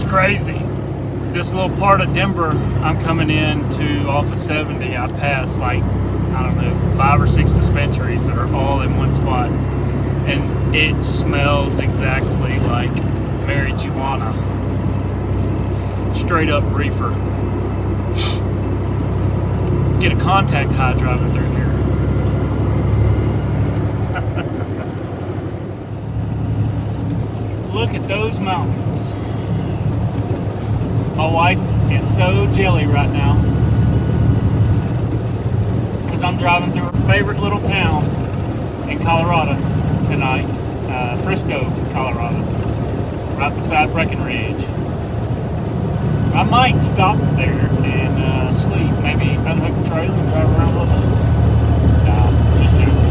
crazy. This little part of Denver I'm coming into off of 70, I passed like, I don't know, 5 or 6 dispensaries that are all in one spot. And it smells exactly like marijuana. Straight up reefer. Get a contact high driving through here. Look at those mountains. My wife is so jelly right now because I'm driving through her favorite little town in Colorado tonight, Frisco, Colorado, right beside Breckenridge. I might stop there and sleep, maybe unhook the trailer and drive around a little bit. Nah, just joking.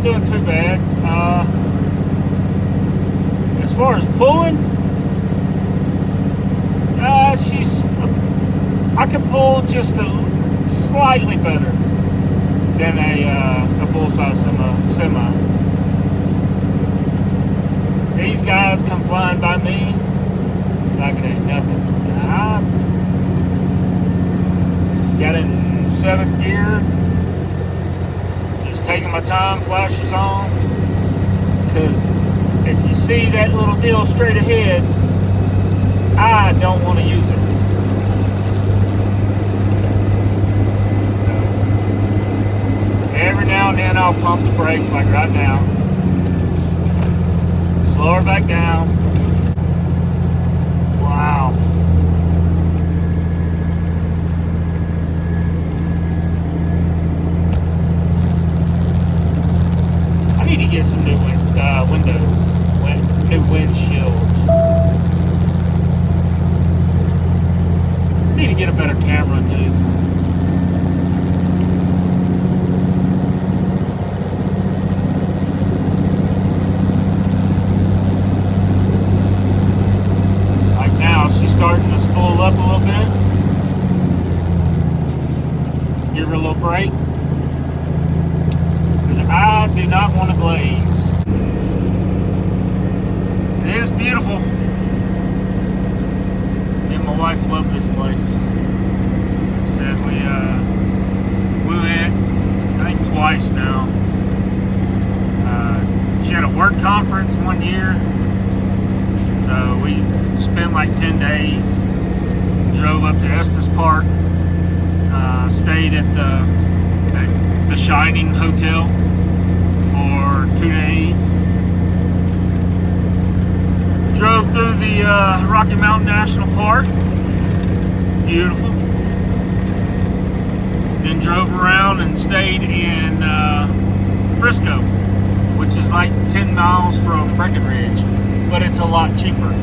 Doing too bad. As far as pulling, I can pull just slightly better than a full-size semi. These guys come flying by me like it ain't nothing. I got in 7th gear. Taking my time, flashes on, because if you see that little deal straight ahead, I don't want to use it. So, every now and then I'll pump the brakes, like right now. Slow her back down. Wow. I need to get some new windows, new windshields. Need to get a better camera too. Like now, she's starting to spool up a little bit. Give her a little break. I do not want to glaze. It is beautiful. Me and my wife love this place. Like I said, we went, I think, twice now. She had a work conference one year, so we spent like 10 days. Drove up to Estes Park, stayed at the Shining Hotel for 2 days. Drove through the Rocky Mountain National Park. Beautiful. Then drove around and stayed in Frisco, which is like 10 miles from Breckenridge, but it's a lot cheaper.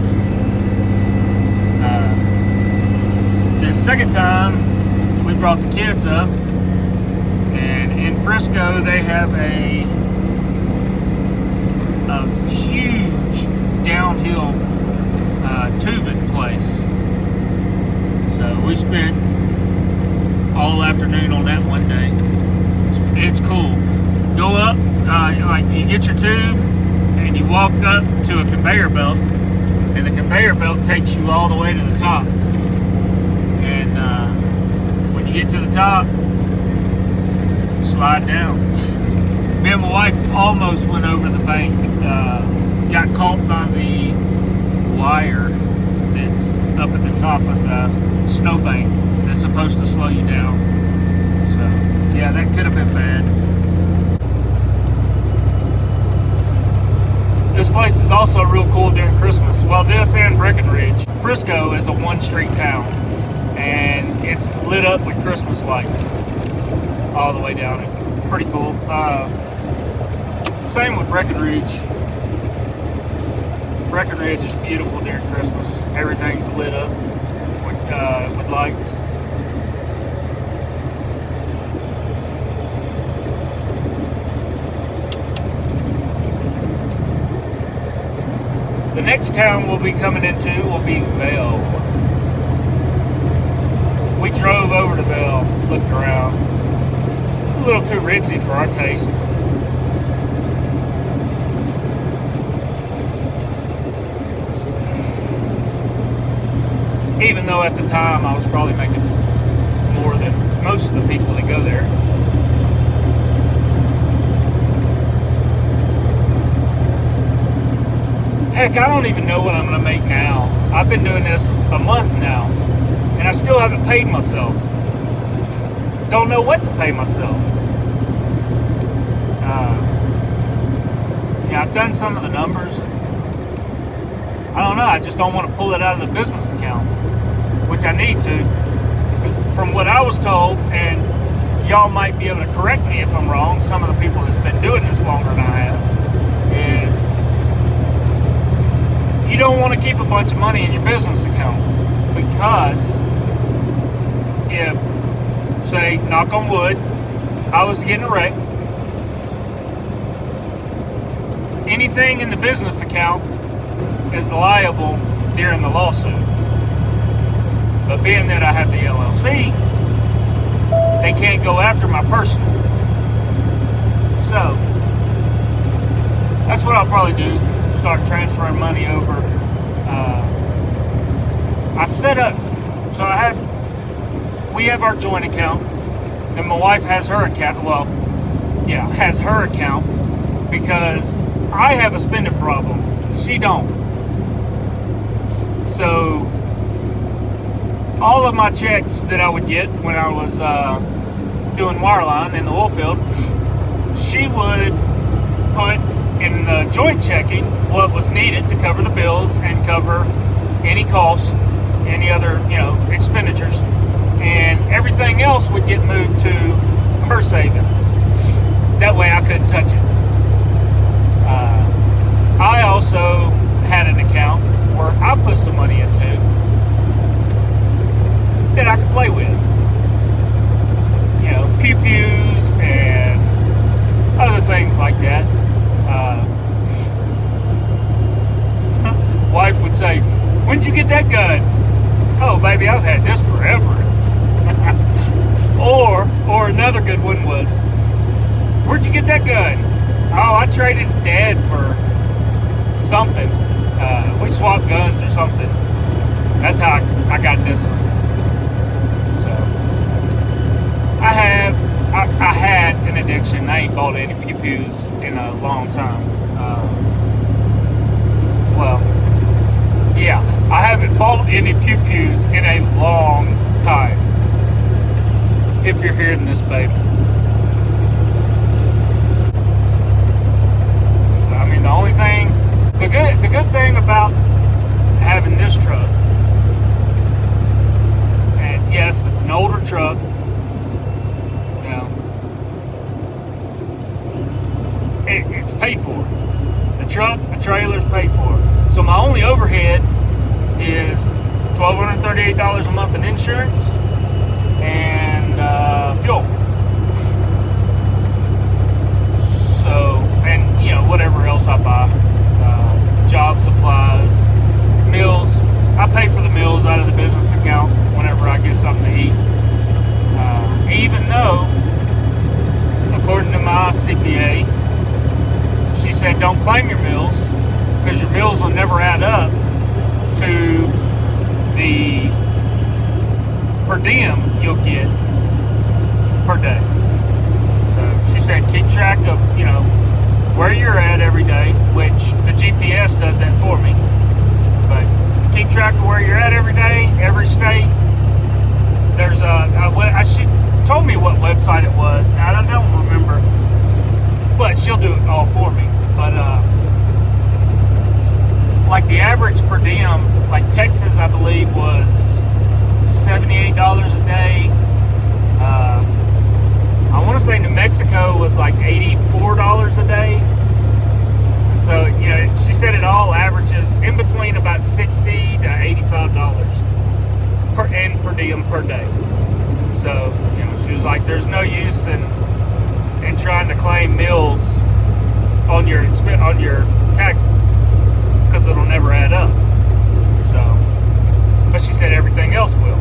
The second time, we brought the kids up, and in Frisco they have a huge downhill tubing place. So we spent all afternoon on that one day. It's cool. Go up, like you get your tube and you walk up to a conveyor belt, and the conveyor belt takes you all the way to the top. And when you get to the top, slide down. Me and my wife almost went over the bank. Got caught by the wire that's up at the top of the snowbank that's supposed to slow you down. So, yeah, that could have been bad. This place is also real cool during Christmas. Well, this and Breckenridge. Frisco is a one-street town, and it's lit up with Christmas lights all the way down it. pretty cool. Same with Breckenridge. Breckenridge is beautiful during Christmas. Everything's lit up with lights. The next town we'll be coming into will be Vail. We drove over to Vail, looked around. A little too ritzy for our taste. Even though at the time I was probably making more than most of the people that go there. Heck, I don't even know what I'm going to make now. I've been doing this a month now, and I still haven't paid myself. Don't know what to pay myself. Yeah, I've done some of the numbers. I don't know, I just don't want to pull it out of the business account, which I need to, because from what I was told, and y'all might be able to correct me if I'm wrong, some of the people who's been doing this longer than I have, is you don't want to keep a bunch of money in your business account, because if, say, knock on wood, I was to get in a wreck, anything in the business account is liable during the lawsuit. But being that I have the LLC, they can't go after my personal. So that's what I'll probably do. Start transferring money over. I set up, so we have our joint account, and my wife has her account. Well, yeah, has her account, because I have a spending problem. She don't. So all of my checks that I would get when I was doing wireline in the oil field, she would put in the joint checking what was needed to cover the bills and cover any costs, any other, expenditures, and everything else would get moved to her savings. That way I couldn't touch it. I also had an account where I put some money into that I could play with. Pew-pews and other things like that. Wife would say, "When'd you get that gun?" "Oh, baby, I've had this forever." or another good one was, "Where'd you get that gun?" "Oh, I traded Dad for something. We swapped guns or something. That's how I got this one." So I had an addiction. I ain't bought any pew-pews in a long time. Yeah, I haven't bought any pew-pews in a long time. If you're hearing this, baby. So, I mean, the only thing, the good thing about having this truck, and yes, it's an older truck, it's paid for. The truck, the trailer's paid for. So my only overhead is $1,238 a month in insurance and fuel. So, and whatever else I buy, job supplies, meals. I pay for the meals out of the business account whenever I get something to eat. Even though, according to my CPA, she said don't claim your meals, because your meals will never add up to the per diem you'll get per day. So she said keep track of, where you're at every day, which the GPS does that for me. But keep track of where you're at every day, every state. There's she told me what website it was, and I don't remember, but she'll do it all for me. But like the average per diem, like Texas, I believe, was $78 a day. I want want to say New Mexico was like $84 a day. So, you know, she said it all averages in between about $60 to $85 per diem per day. So, you know, she was like, there's no use in trying to claim meals on your taxes because it'll never add up. So, but she said everything else will.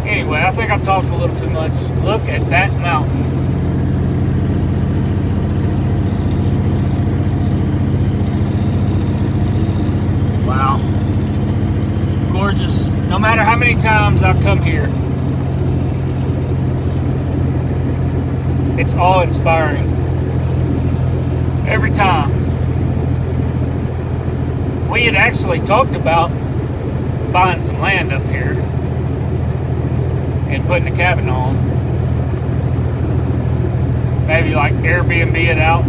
Anyway, I think I've talked a little too much. Look at that mountain. Wow. Gorgeous. No matter how many times I've come here, it's awe-inspiring. Every time. We had actually talked about buying some land up here and putting a cabin on. Maybe like Airbnb it out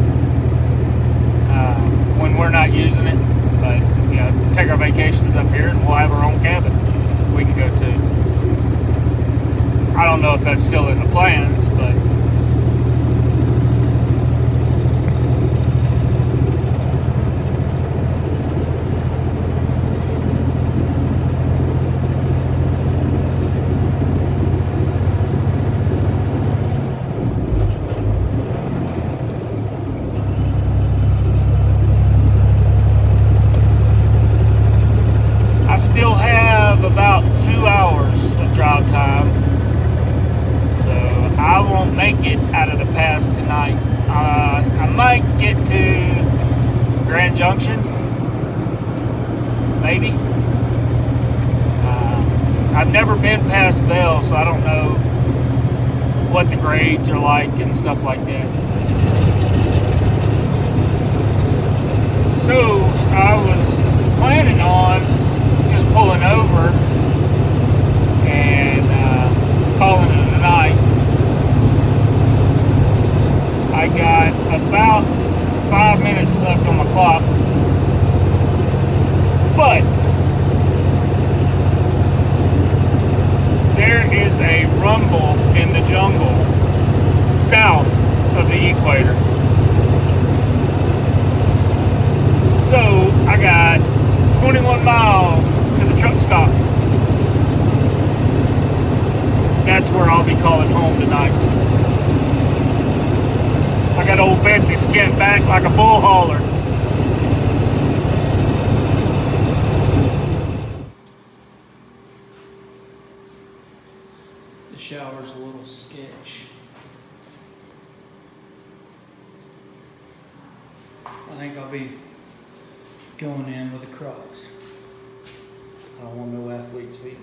when we're not using it. But, you know, take our vacations up here and we'll have our own cabin we can go to. I don't know if that's still in the plans, but still have about 2 hours of drive time, so I won't make it out of the pass tonight. I might get to Grand Junction, maybe. I've never been past Vail, so I don't know what the grades are like and stuff like that. So I was planning on just pulling over and calling it a night. I got about 5 minutes left on my clock, but there is a rumble in the jungle south of the equator. So I got 21 miles to the truck stop. That's where I'll be calling home tonight. I got old Betsy skint back like a bull hauler. The shower's a little sketch. I think I'll be going in with the Crocs. I don't want no athlete's feet.